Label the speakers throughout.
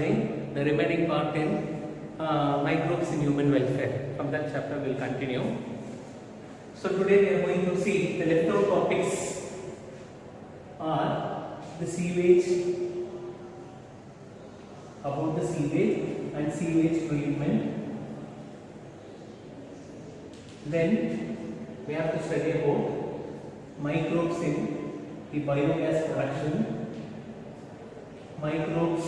Speaker 1: considering the remaining part in microbes in human welfare. From that chapter we will continue. So today we are going to see the leftover topics are the sewage, about the sewage and sewage treatment. Then we have to study about microbes in the biogas production, microbes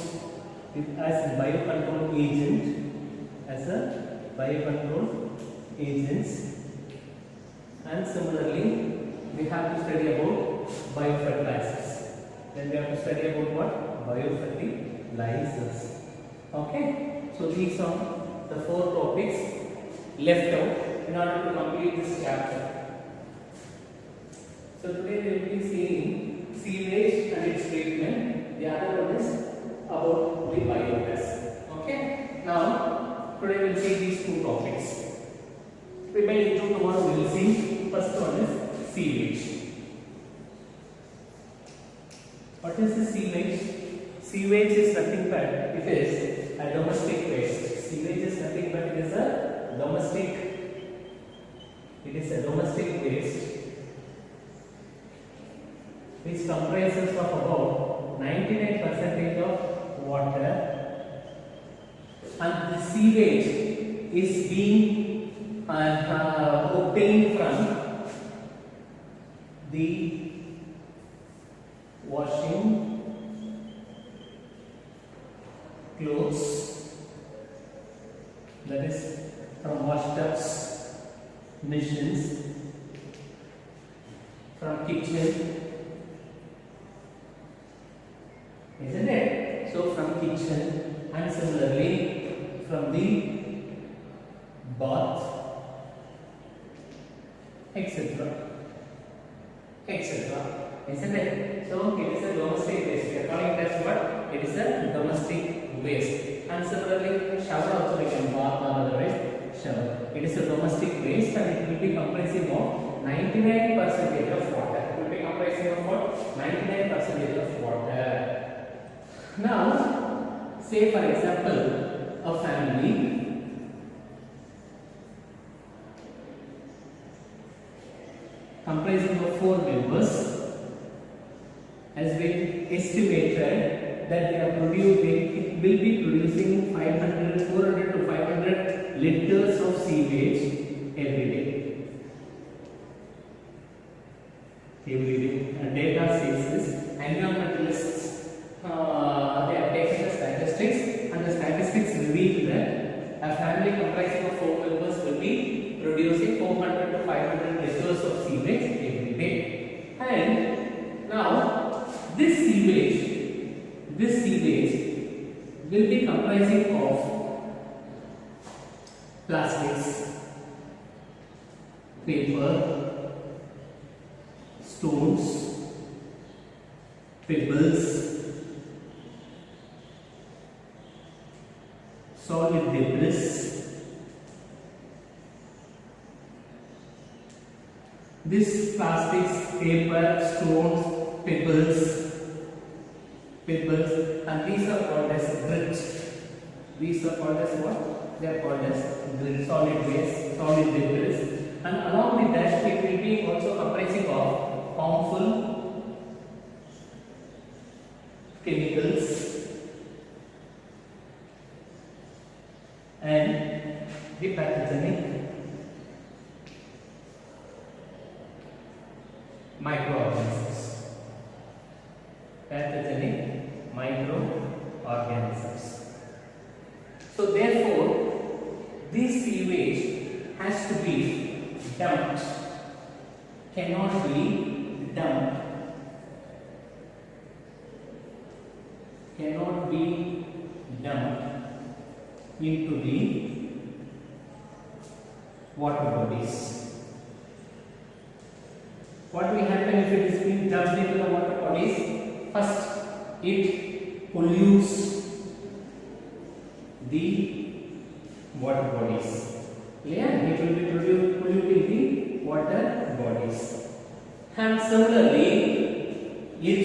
Speaker 1: as a biocontrol agents, and similarly we have to study about biofertilizers. Then we have to study about what? Biofertilizers. Okay, so these are the 4 topics left out in order to complete this chapter. So today we will be seeing sewage and its treatment. The other one is about the biogas. Okay, now today we will see these 2 topics. Remaining 2 tomorrow we will see. First one is sewage. What is the sewage? Sewage is nothing but it is a domestic waste. Sewage is nothing but it is a domestic waste which comprises of about 99% of water, and the sewage is being obtained from the washing clothes, that is from washtubs, machines, from kitchen, isn't it? So from kitchen, and similarly from the bath, etc., isn't it? So it is a domestic waste. We are calling it as what? It is a domestic waste. And similarly, shower also we can bath or otherwise shower. It is a domestic waste and it will be comprising of 99% of water. It will be comprising of what? 99% of water. Now, say for example, a family comprising of 4 members has been estimated that they will be producing 400 to 500 liters of sewage every day. And data says this. Environmentalists they have taken the statistics, and the statistics reveal that a family comprising of 4 members will be producing 400 to 500 liters of sewage every day. And now this sewage will be comprising of plastics, paper, stones, pebbles, solid debris. This plastics, paper, stones, pebbles, and these are called as grit. These are called as what? They are called as grit, solid waste, solid debris. And along with that, it will be also comprising of harmful chemicals and the pathogenic microorganisms. So therefore, this sewage has to be dumped, cannot be dumped, into the water bodies. What will happen if it is being dumped into the water bodies? First, it pollutes the water bodies. Yeah, it will be polluting the water bodies. And similarly, it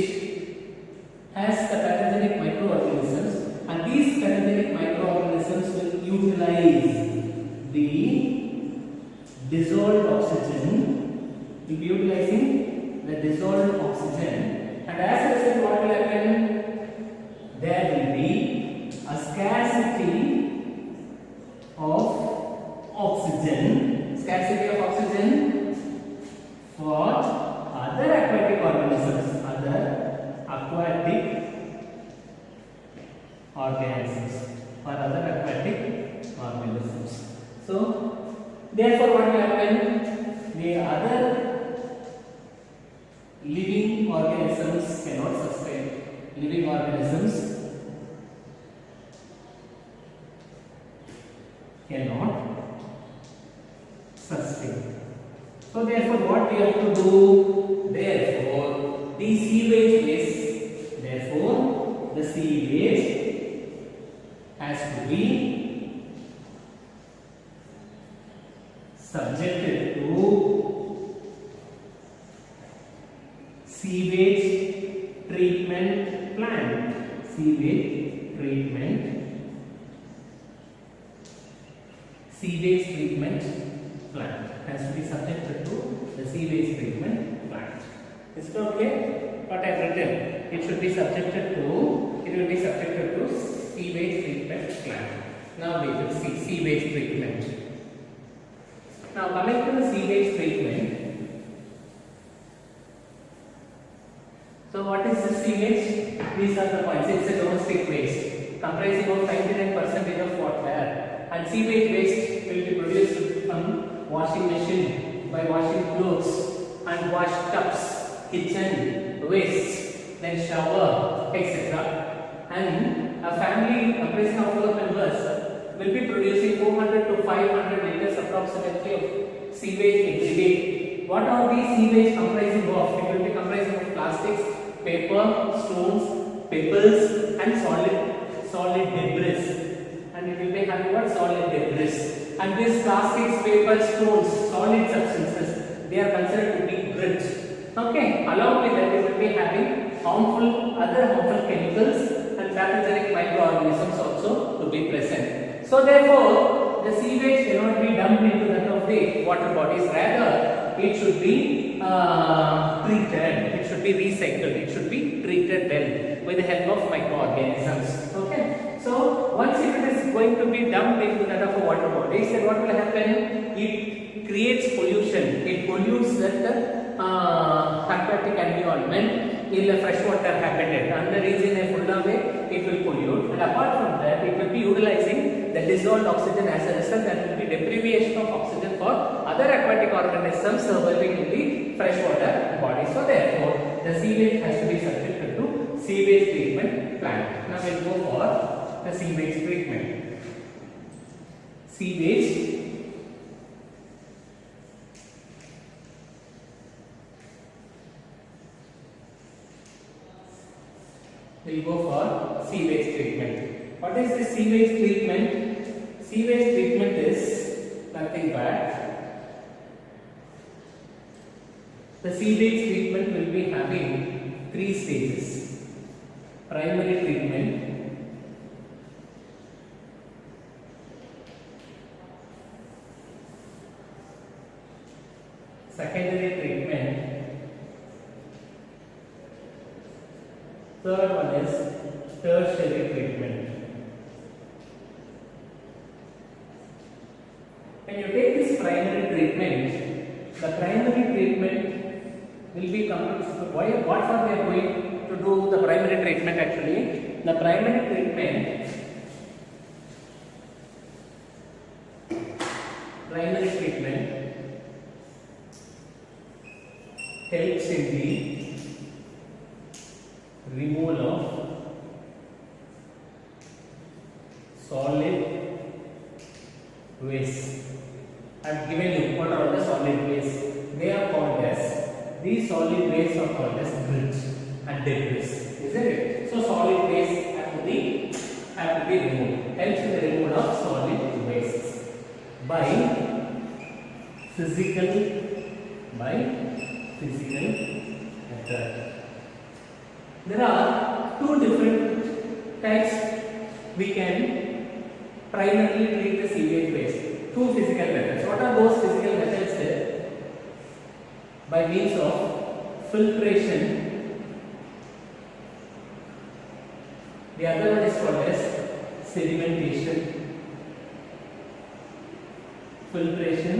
Speaker 1: has the pathogenic microorganisms, and these pathogenic microorganisms will utilize the dissolved oxygen, will be utilizing the dissolved oxygen, and as a result what will happen? There will be a scarcity of oxygen, for other aquatic organisms, So therefore what will happen? The other living organisms cannot sustain. Living organisms cannot sustain. So therefore what we have to do? Therefore the sewage waste, the sewage has to be subjected to sewage treatment plant. Sewage treatment plant has to be subjected to the sewage treatment plant. Is it okay? What I have written, it will be subjected to sewage treatment plant. Now we will see sewage treatment. Now coming to the sewage treatment. So what is the sewage? These are the points. It's a domestic waste comprising of 99% of water, and sewage waste will be produced from washing machine, by washing clothes and wash tubs, kitchen waste, then shower, etc. And a family comprising of 4 members will be producing 400 to 500 liters approximately of sewage every day. What are these sewage comprising of? It will be comprising of plastics, paper, stones, pebbles, and solid debris. And it will be having what? Solid debris. And these plastics, paper, stones, solid substances, they are considered to be grit. Okay, along with that, it will be having other harmful chemicals and pathogenic microorganisms also to be present. So therefore, the sewage cannot be dumped into that of the water bodies. Rather, it should be treated. It should be recycled. It should be treated well with the help of microorganisms. Okay. So once it is going to be dumped into that of a water bodies, then what will happen? It creates pollution. It pollutes that aquatic environment in the freshwater habitat, and the reason a full away it will pollute. And apart from that, it will be utilizing the dissolved oxygen. As a result, there will be deprivation of oxygen for other aquatic organisms surviving in the freshwater body. So therefore, the sewage has to be subjected to sewage treatment plant. Now we'll go for the sewage treatment. Sewage we'll go for sewage treatment. What is the sewage treatment? Sewage treatment is nothing but the sewage treatment will be having 3 stages. Primary treatment, secondary treatment, third one is tertiary treatment. When you take this primary treatment, the primary treatment will be complete. What are they going to do the primary treatment actually? The primary treatment helps in the removal of solid waste. I have given you what are the solid waste. They are called as, these solid waste are called as grit and debris, isn't it? So solid waste have to be removed. Helps in the removal of solid waste by physical method. There are two different types we can primarily treat the sewage waste. Two physical methods. What are those physical methods there? By means of filtration. The other one is called as sedimentation. Filtration.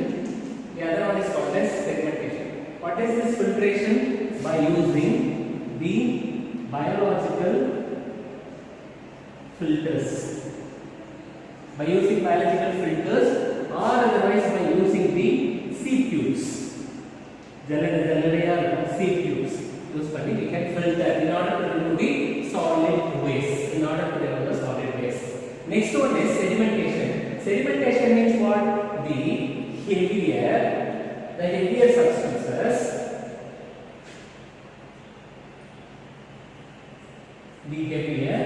Speaker 1: The other one is called as sedimentation. What is this filtration? By using the biological filters. By using biological filters, or otherwise by using the sieve tubes. Sieve tubes. Use பண்ணி we can filter in order to remove the solid waste. In order to remove the solid waste. Next one is sedimentation. Sedimentation means what? The heavier substances, the heavier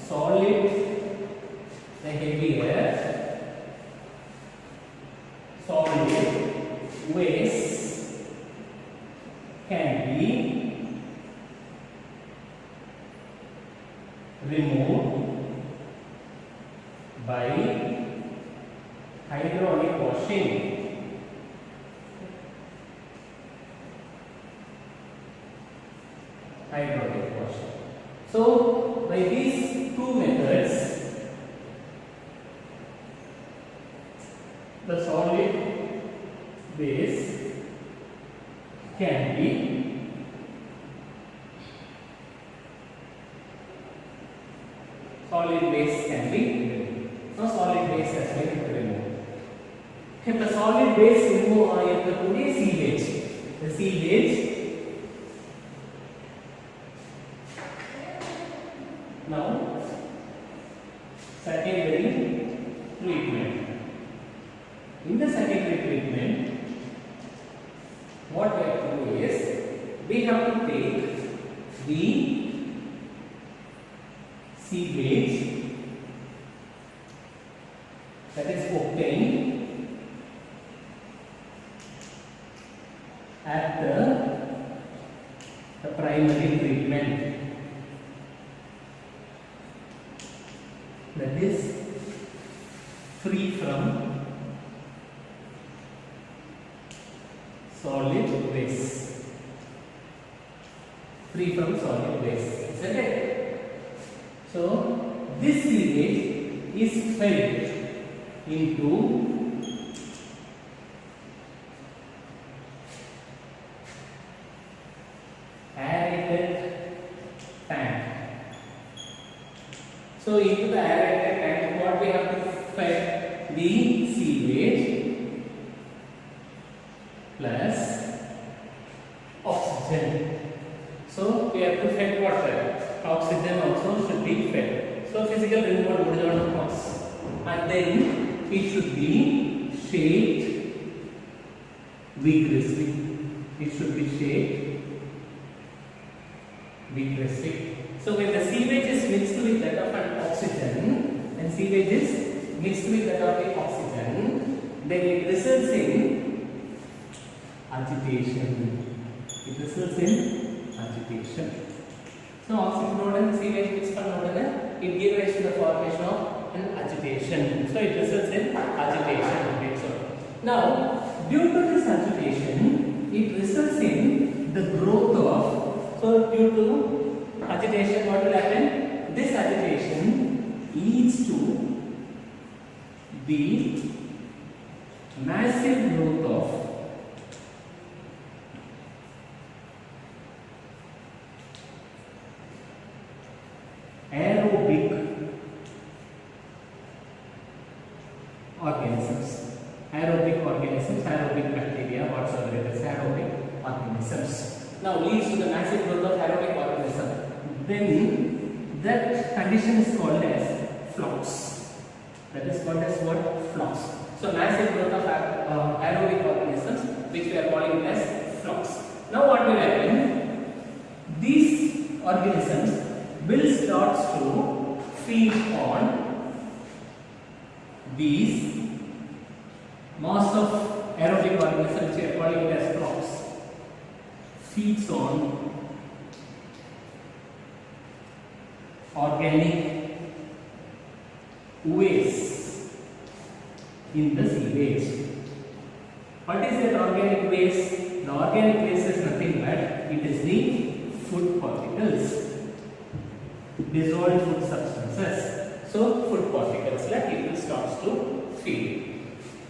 Speaker 1: solid, the heavier solid waste can be removed by hydraulic washing. Hydraulic washing. So by these two methods, the solid waste can be removed. Now solid waste has been removed. If the solid waste remove the sewage, the sewage now secondary treatment. In the secondary treatment, what we have to do is we have to take the sewage that is obtained after the primary treatment, that is free from solid waste. Free from solid waste, isn't it? So this sewage is fed into aerated tank. So into the aerated tank, what we have to fed the sewage plus oxygen. So we have to fed water. Oxygen also should be fed. So physical removal would not cost, and then it should be shaped vigorously. It should be shaped vigorously. So when the sewage is mixed with that of an oxygen, and sewage is mixed with that of the oxygen, then it results in agitation. It results in agitation. So oxygen and sewage mixed together, it gives rise to the formation of an agitation. So it results in agitation. Okay, so now due to this agitation, it results in the growth of. So due to agitation, what will happen? This agitation leads to the massive growth of aerobic organisms. Aerobic organisms, aerobic bacteria, whatsoever it is, aerobic organisms. Now leads to the massive growth of aerobic organism. Then that condition is called as flux. That is called as what? Flux. So massive growth of aerobic organisms, which we are calling as flux. Now what will happen? These organisms will start to feed on these mass of aerobic organisms, which we are calling it as flux. Feeds on organic waste in the sewage. What is that organic waste? The organic waste is nothing but it is the food particles, dissolved food substances. So food particles that it starts to feed.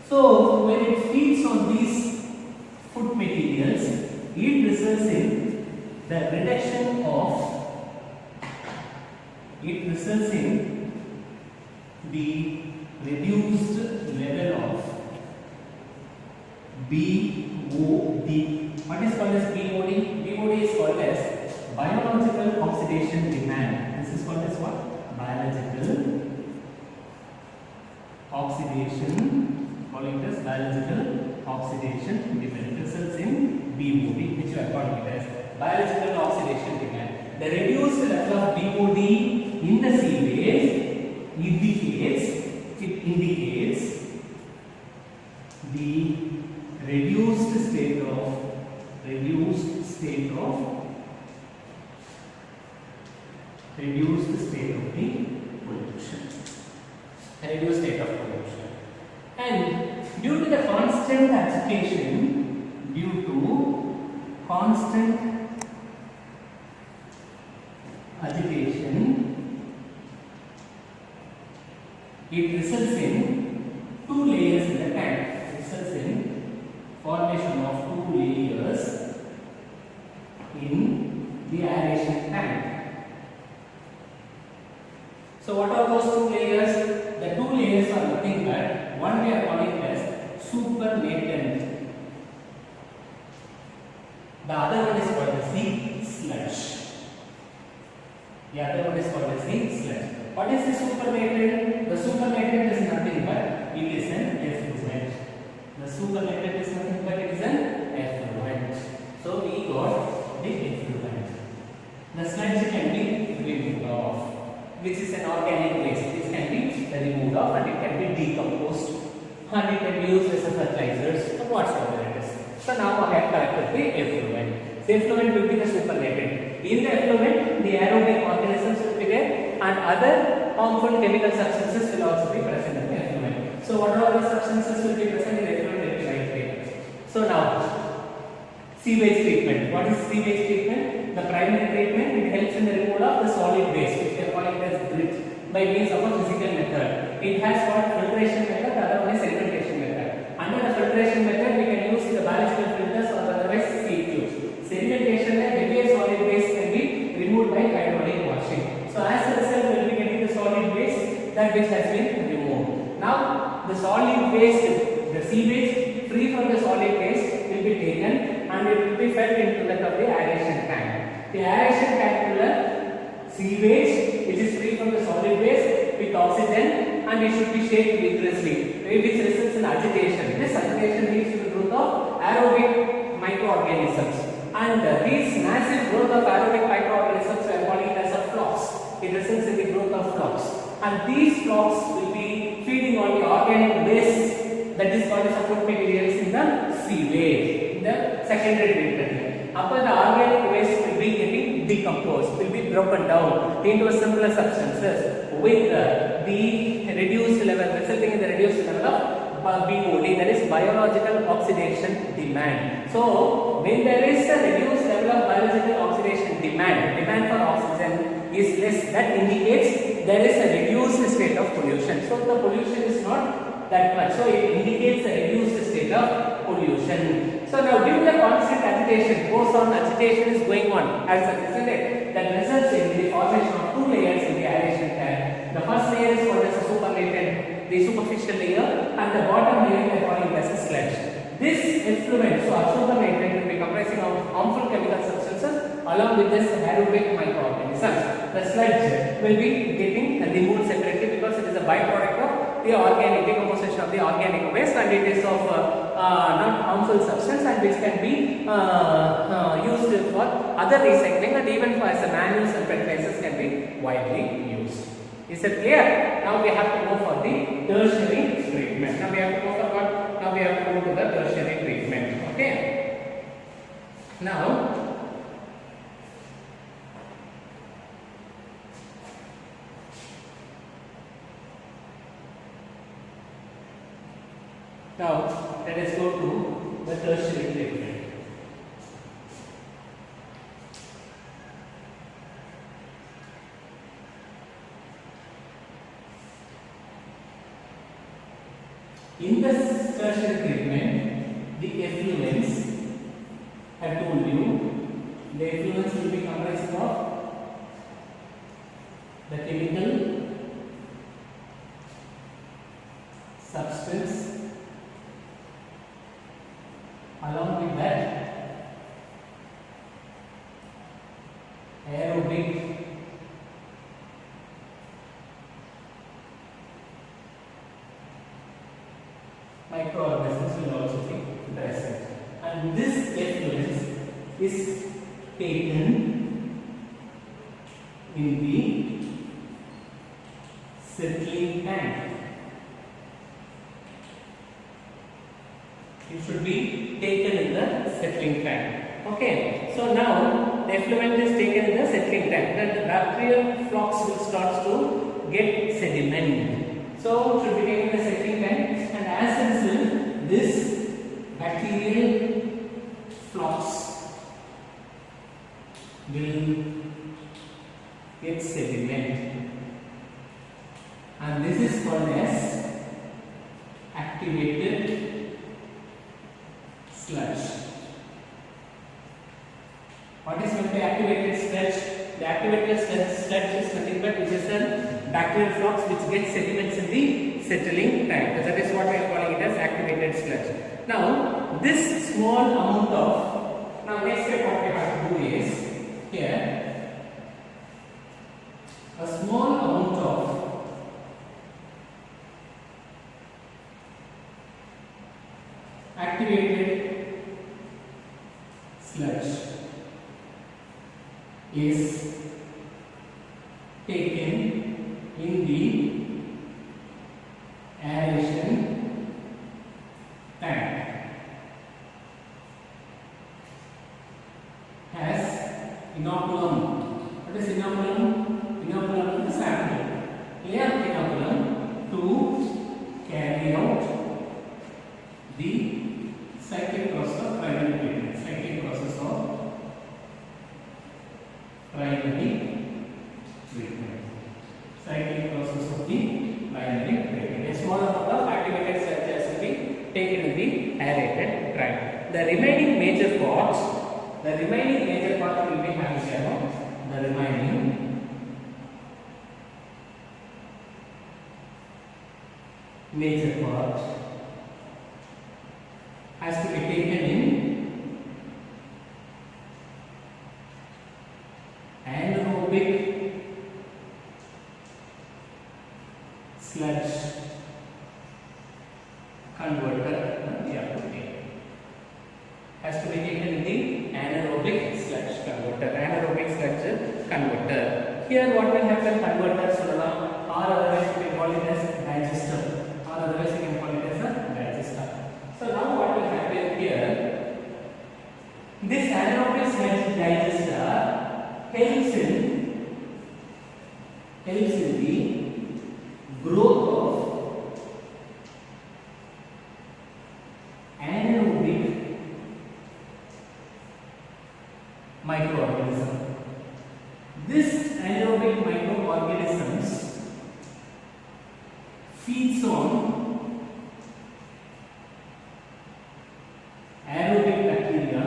Speaker 1: So when it feeds on these food materials, it results in the reduction of the reduced level of BOD. What is called as BOD? BOD is called as biological oxidation demand. This is called as what? Biological oxidation. Call it as biological oxidation demand. It results in BOD, which we are calling it as biological oxidation demand. The reduced level of BOD in the sewage indicates the reduced state of pollution. And due to the constant agitation, it results in two layers in the tank. It results in formation of two layers in the aeration tank. So what are those two layers? The two layers are nothing but one we are calling as supernatant. The other one is called as the sludge. What is the supernatant? The supernatant is nothing but it is an effluent. The supernatant is nothing but it is an effluent. So we got the effluent. The sludge can be removed off, which is an organic waste. This can be removed off and it can be decomposed and it can be used as a fertilizers or whatsoever it is. So now I have collected the effluent. The effluent will be the supernatant. In the effluent, the aerobic organisms will be there and other harmful chemical substances will also be present in the effluent. So what are the substances will be present in the effluent? Let me write here. So now, sewage treatment. What is sewage treatment? The primary treatment, it helps in the removal of the solid waste, which we are calling as grit, by means of a physical method. It has got filtration method, the other one is sedimentation method. Under the filtration method, we can use the biological filters or otherwise sea tubes. Sedimentation, the heavier solid waste can be removed by hydraulic washing. So as a result, we will be getting the solid waste that which has been removed. Now, the solid waste, the sewage free from the solid waste will be taken and it will be fed into the aeration tank. The aeration tank will sewage which is free from the solid waste with oxygen and it should be shaped vigorously, which results in agitation. This agitation leads to the growth of aerobic microorganisms. And these massive growth of aerobic microorganisms we are calling it as a flux. It results in the growth of flux. And these flux will be feeding on the organic waste that is called as food materials in the sewage, in the secondary treatment. After the organic waste will be getting decomposed, will be broken down into simpler substances with the reduced level, resulting in the reduced level of BOD, that is biological oxidation demand. So when there is a reduced level of biological oxidation demand for oxygen is less, that indicates there is a reduced state of pollution. So the pollution is not that much. So it indicates a reduced state of pollution. So now due to the constant agitation, agitation is going on as such, isn't it? That results in the formation of two layers in the aeration tank. The first layer is called as a supernatant, the superficial layer, and the bottom layer we are calling as a sludge. This effluent, so our supernatant, will be comprising of harmful chemical substances along with this aerobic microorganisms. The sludge will be getting removed separately because it is a byproduct of the organic decomposition of the organic waste and it is of not harmful substance and which can be used for other recycling and even for as a manuals and fertilizers can be widely used. Is it clear? Now we have to go for the tertiary treatment. Now we have to go for what? Now we have to go to the tertiary treatment. Okay. Now Now let us go to the tertiary treatment. In this tertiary treatment, the effluents, I have told you, the effluents will be comprised of the chemical substance, along with that aerobic microorganisms will also be present, and this effluent is taken in the settling tank. It should be taken in the settling tank. Okay, so now the effluent is taken in the settling tank. Then the bacterial flocks will start to get sediment. So it should be taken in the settling tank, and as a result, this bacterial flocks will get sediment, and this is called as activated sludge. What is meant by activated sludge? The activated sludge is nothing but which is a bacterial flocks which get sediments in the settling tank. That is what we are calling it as activated sludge. Now, this small amount of, now next step what we have to do is, here, a small amount of activated sludge is taken in the aeration tank as inoculum. What is inoculum? Inoculum is a sample. Clear inoculum to carry out the cyclic process of primary treatment. Cyclic process of primary treatment. Cyclic process of the primary treatment. A small amount of activated sludge has to be taken in the aerated tank. The remaining major parts will be having here. The remaining major part has to be taken in anaerobic sludge converter. Has to be taken in the anaerobic sludge converter. Anaerobic sludge converter. Here what will happen? Converters or otherwise we can call it as digester. Or otherwise we can call it as a digester. So now what will happen here? This anaerobic sludge digester helps in the growth of anaerobic microorganism. This anaerobic microorganisms feeds on aerobic bacteria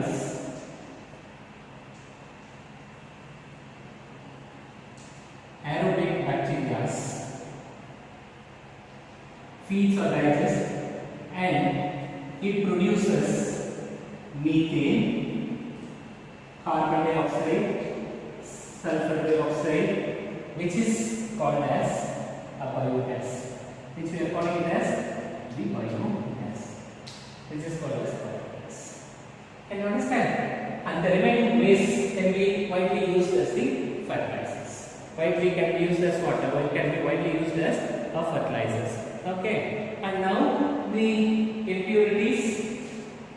Speaker 1: feeds or digests, and it produces methane, carbon dioxide, sulfur dioxide, which is called as a biogas, which we are calling it as the biogas, which is called as biogas. Can you understand? And the remaining waste can be widely used as the fertilizers. Widely can be used as water, or it can be widely used as fertilizers. Okay, and now the impurities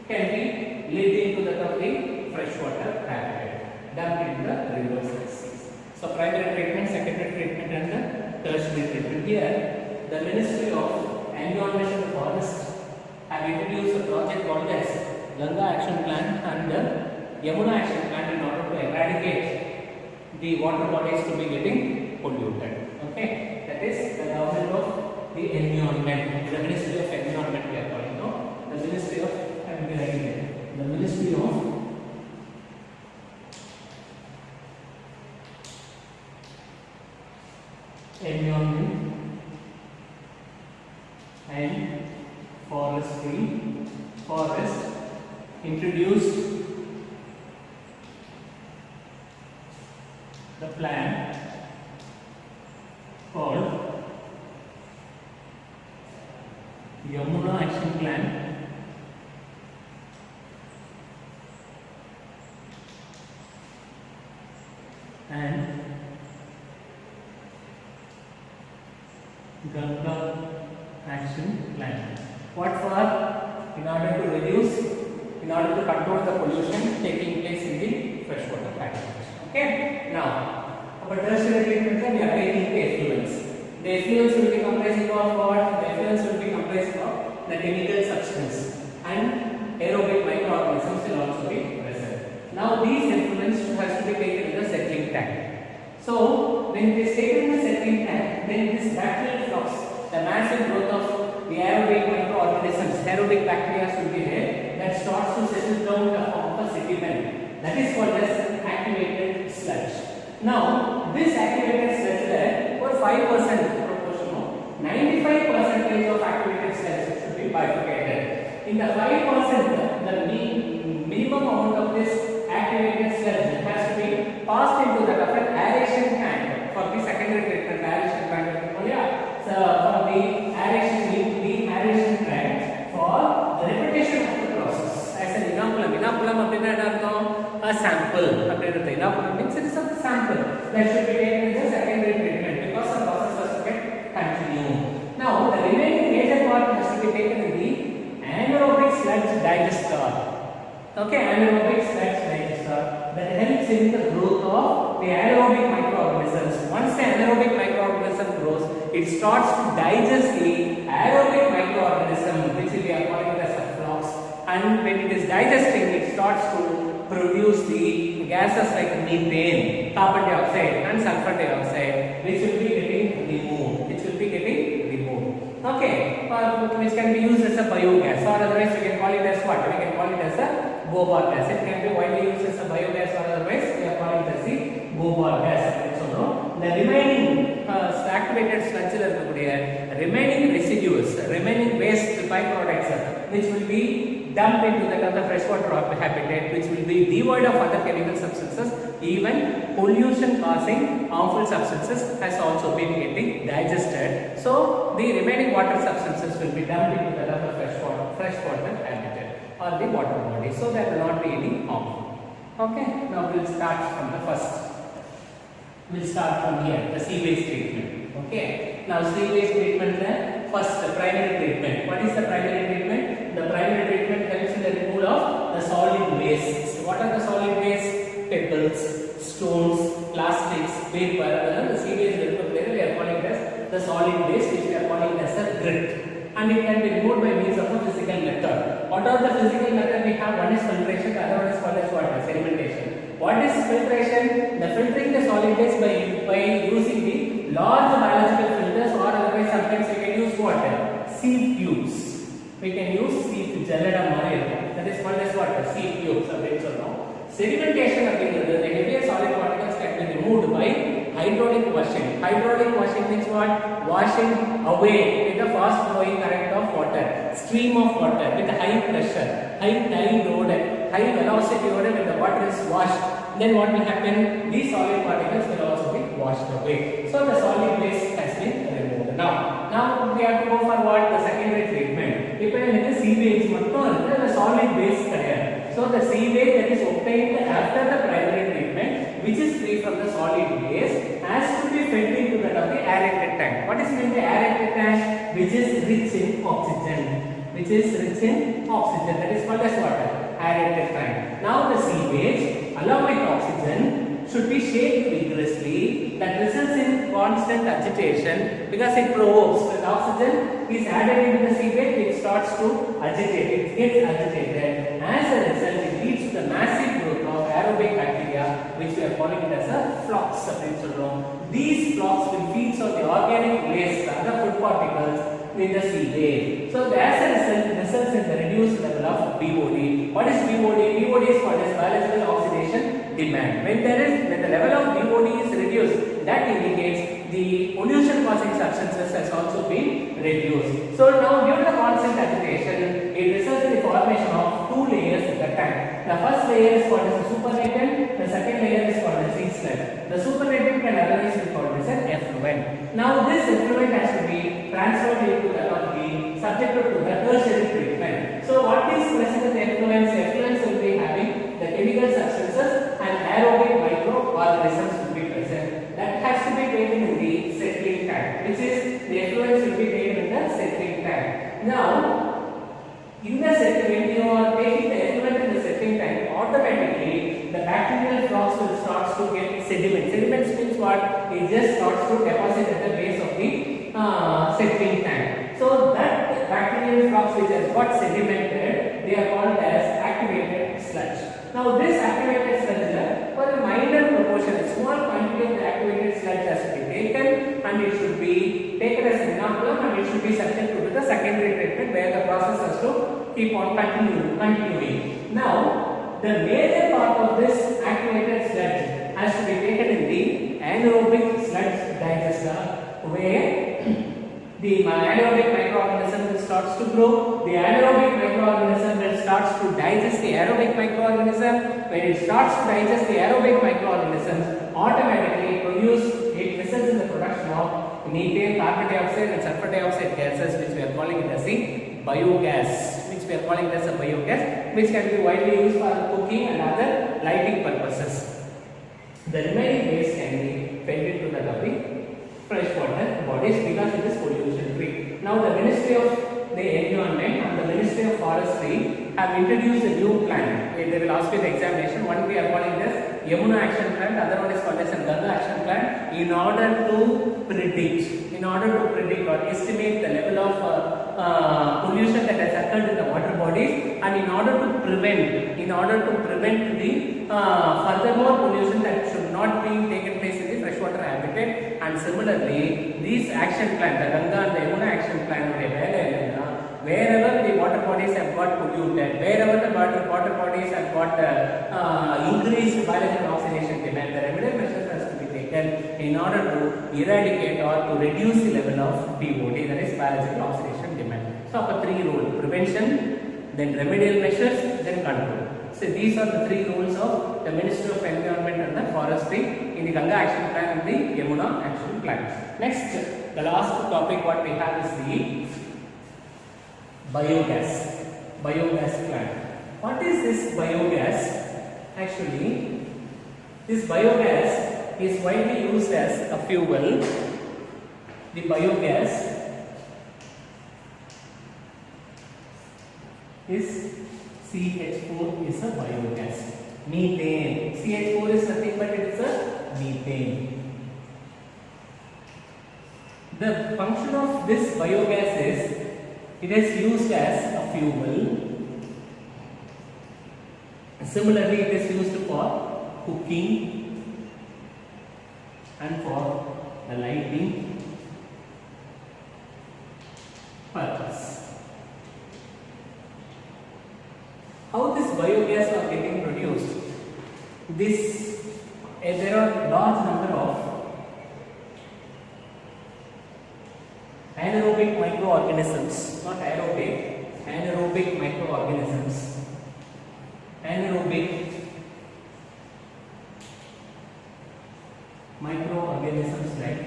Speaker 1: can be let into the complete fresh water aggregate, dumped into the rivers and seas. So primary treatment, secondary treatment, and the tertiary treatment. Here, the Ministry of Environment and Forest has introduced a project called as Ganga Action Plan and Yamuna Action Plan in order to eradicate the water bodies to be getting polluted. Okay, that is the government of the environment, the Ministry of Environment we are calling now. The Ministry of Environment, the Ministry of Environment and Forest introduced the plan called Yamuna Action Plan and Ganga Action Plan. What for? In order to control the pollution taking place in the freshwater pipelines. Okay. Now, about tertiary treatment, we are taking the effluents. The effluents will be comprising of what? The effluents will be comprising of the chemical substance and aerobic microorganisms will also be present. Now, these effluents has to be taken in the settling tank. So, when it is taken in the settling tank, then this bacterial flux, the massive growth of the aerobic microorganisms, aerobic bacteria should be there, that starts to settle down the form of a sediment. That is called as activated sludge. Now, this activated sludge for 5% proportion of 95% of activated sludge should be bifurcated. In the 5%, the minimum amount of this activated sludge has to be passed into the different aeration tank for the secondary treatment aeration tank. So, for the aeration tank for the repetition of the process as an inoculum. Inoculum a sample. Inoculum means it is a sample that should be taken in the secondary treatment because the process has to get continue. Now, the remaining major part has to be taken in the anaerobic sludge digester. Okay, anaerobic sludge digester that helps in the growth of the aerobic microorganisms. Once the anaerobic microorganism grows, it starts to digest the aerobic microorganism, which we are calling as a flux. And when it is digesting, it starts to produce the gases like methane, carbon dioxide and sulfur dioxide, which will be getting removed. Okay, which can be used as a biogas, or otherwise we can call it as what? We can call it as a gobar gas. It can be widely used as a biogas, or otherwise we are calling it as the gobar gas. So no, the remaining activated sludge remaining residues, remaining waste byproducts, which will be dumped into the freshwater habitat, which will be devoid of other chemical substances. Even pollution causing harmful substances has also been getting digested. So the remaining water substances will be dumped into the freshwater habitat or the water body. So there will not be any harmful. Okay. Now we will start from the first. We will start from here, the sewage treatment. Okay. Now sewage treatment, first the primary treatment. What is the primary treatment? The primary treatment helps in the removal of the solid wastes. What are the solid wastes? Pebbles, stones, plastics, paper. The sewage we are calling as the solid waste, which we are calling as a grit. And it can be removed by means of a physical method. What are the physical method we have? One is filtration, the other one is called as what? Sedimentation. What is filtration? The filtering the solid waste by using the large biological filters, or otherwise sometimes we can use what? Sieve tubes. We can use sieve gelada mariya. That is called as what? Sieve tubes. Sedimentation the heavier solid particles can be removed by hydraulic washing. Hydraulic washing means what? Washing away with a fast flowing current of water, stream of water with high pressure, high tide load, high velocity load. When the water is washed, then what will happen? These solid particles will also be washed away. So the solid waste has been removed. Now we have to go for what? The secondary treatment. If I have a sewage, the solid waste layer. So the sewage that is obtained after the primary treatment, which is free from the solid waste, has to be fed into that of the aerated tank. What is meant by aerated tank? Which is rich in oxygen. That is called as water. Aerated tank. Now the sewage, along with oxygen, should be shaped vigorously. That results in constant agitation because it provokes. When oxygen is added into the sewage, it starts starts to agitate, it gets agitated. As a result, it leads to the massive growth of aerobic bacteria, which we are calling it as a flocks. These flocks will feed on the organic waste, the other food particles in the seaweed. So as a result, it results in the reduced level of BOD. What is BOD? BOD is called as biological oxidation demand. When the level of BOD is reduced, that indicates the pollution causing substances has also been reduced. So now due to the constant agitation, it results in the formation of two layers at the tank. The first layer is called as a supernatant, the second layer is called as sea sludge. The supernatant can otherwise be called as an effluent. Now this effluent has to be transferred into the subjected to the tertiary treatment. So what is present in the effluents? Effluents will be having the chemical substances and aerobic microorganisms will be present. That has to be taken in the settling tank, which is the effluents will be taken in the settling tank. Now, in the when you are taking the effluent in the settling tank, automatically the bacterial flocks will start to get sediment. Sediment means what? It just starts to deposit at the base of the settling tank. So that bacterial flocks which has got sedimented, they are called as activated sludge. Now this activated sludge, for a minor proportion, a small quantity of the activated sludge has to be taken, and it should be taken as an inoculum, and it should be subjected to the secondary treatment where the process has to keep on continuing. Now the major part of this activated sludge has to be taken in the anaerobic sludge digester, where the anaerobic microorganism starts to grow. The anaerobic microorganism then starts to digest the aerobic microorganism. When it starts to digest the aerobic microorganisms, automatically it results in the production of methane, carbon dioxide and sulfur dioxide gases, which we are calling it as the biogas, which can be widely used for cooking and other lighting purposes. The remaining waste can be fed into the freshwater bodies because it is pollution free. Now the Ministry of the Environment and the Ministry of Forestry have introduced a new plan. They will ask you the examination. One we are calling this Yamuna Action Plan, the other one is called as Ganga Action Plan, in order to predict or estimate the level of pollution that has occurred in the water bodies, and in order to prevent the furthermore pollution that should not be taken place in the freshwater habitat. And similarly, this action plan, the Ganga and the Yamuna Action Plan, wherever the water bodies have got polluted, wherever the water bodies have got increased biological oxidation demand, the remedial measures has to be taken in order to eradicate or to reduce the level of BOD, that is biological oxidation demand. So, three rules: prevention, then remedial measures, then control. So these are the three rules of the Ministry of Environment and the Forestry in the Ganga Action Plan and the Yamuna Action Plan. Next, the last topic what we have is the biogas plant. What is this biogas? Actually, this biogas is widely used as a fuel. The biogas is CH4 is a biogas. Methane. CH4 is nothing but it is a methane. The function of this biogas is it is used as a fuel. Similarly, it is used for cooking and for the lighting purpose. How this biogas are getting produced? There are large number of anaerobic microorganisms, not aerobic, anaerobic microorganisms. Anaerobic microorganisms like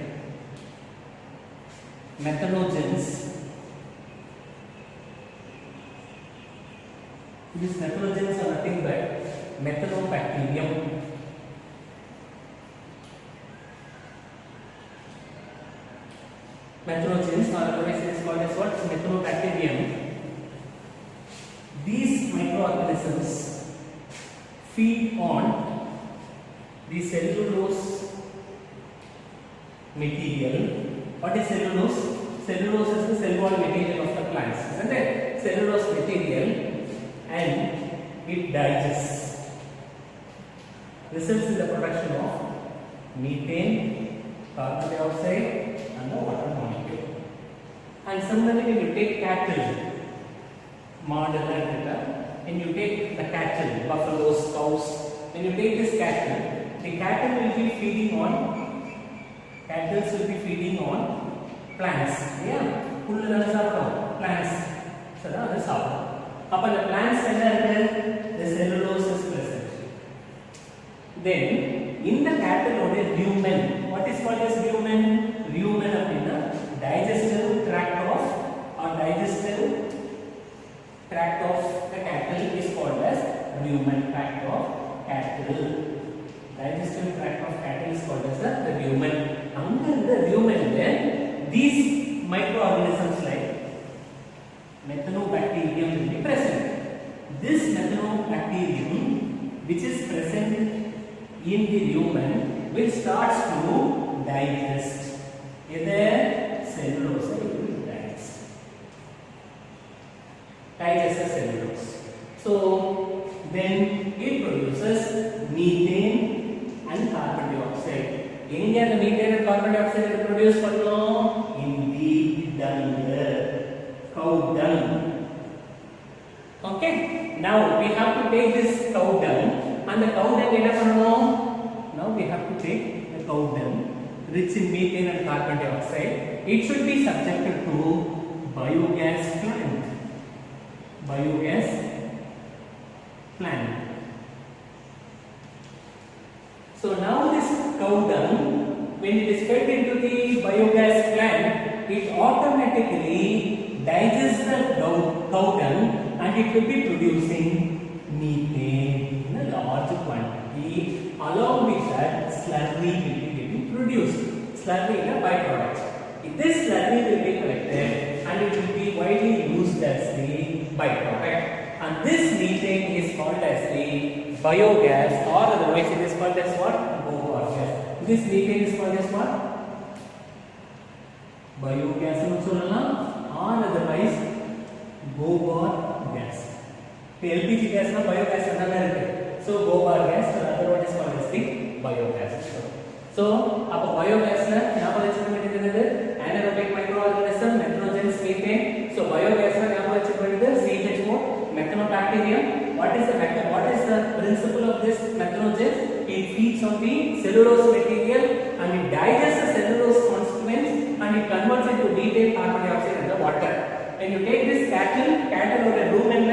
Speaker 1: methanogens. These methanogens are nothing but methanobacterium. Methanogens are otherwise is called as what? Methanobacterium. These microorganisms feed on the cellulose material. What is cellulose? Cellulose is the cell wall material of the plants, isn't it? it digests, results in the production of methane, carbon dioxide and the water molecule. And similarly, when you take cattle, model and you take the cattle, buffaloes, cows, when you take this cattle, the cattle will be feeding on plants. Yeah, plants. So that is how. Upon the plants, the cellulose is present. Then, in the cattle, there is rumen. What is called as rumen? Rumen of the digestive tract of the cattle is called as rumen tract of cattle. Digestive tract of cattle is called as the rumen. Under the rumen, then these microorganisms like methanobacterium will be present. This methanobacterium, which is present in the rumen, will start to digest. Either cellulose will digest. Digest the cellulose. So then it produces methane and carbon dioxide. India, the methane and carbon dioxide is produced in the dung, cow dung. Okay. Now we have to take this cow dung, and the cow dung now we have to take the cow dung rich in methane and carbon dioxide. It should be subjected to biogas plant. So now this cow dung, when it is fed into the biogas plant, it automatically digests the cow dung and it will be producing methane in a large quantity. Along with that, slurry will be getting produced. Slurry is a byproduct. This slurry will be collected and it will be widely used as the byproduct. And this methane is called as the biogas, or otherwise it is called as what? Gobar gas. This methane is called as what? Biogas or otherwise gobar gas. The LPG gas na biogas another. So gobar gas, or other one is called as the biogas. So biogas na anaerobic microorganism, nitrogen, methane. So biogas na CH4. Methanobacterium. What is the principle of this methanogen? It feeds on the cellulose material and it digests the cellulose constituents and it converts into methane, carbon dioxide and the water. When you take this cattle or a rumen,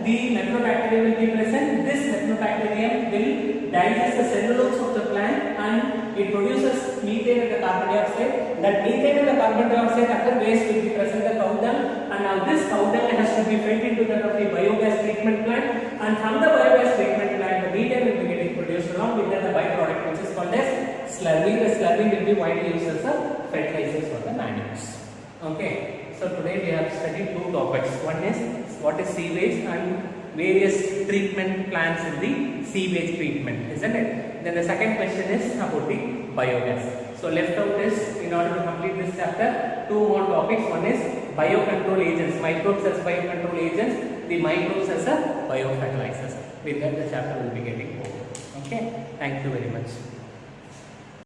Speaker 1: the methanobacterium will be present. This methanobacterium will digest the cellulose of the plant and it produces methane and the carbon dioxide. That methane and the carbon dioxide other waste will be present in the cow dung, and now this cow dung has to be fed into that of the biogas treatment plant, and from the biogas treatment plant the methane will be getting produced along with the byproduct which is called as slurry. The slurry will be widely used as a fertilizers for the manures. Okay, so today we have studied two topics. One is what is sewage and various treatment plants in the sewage treatment, isn't it? Then the second question is about the biogas. So left out is, in order to complete this chapter, two more topics. One is biocontrol agents, microbes as biocontrol agents, the microbes as a biofertilizers. With that the chapter will be getting over. Okay, thank you very much.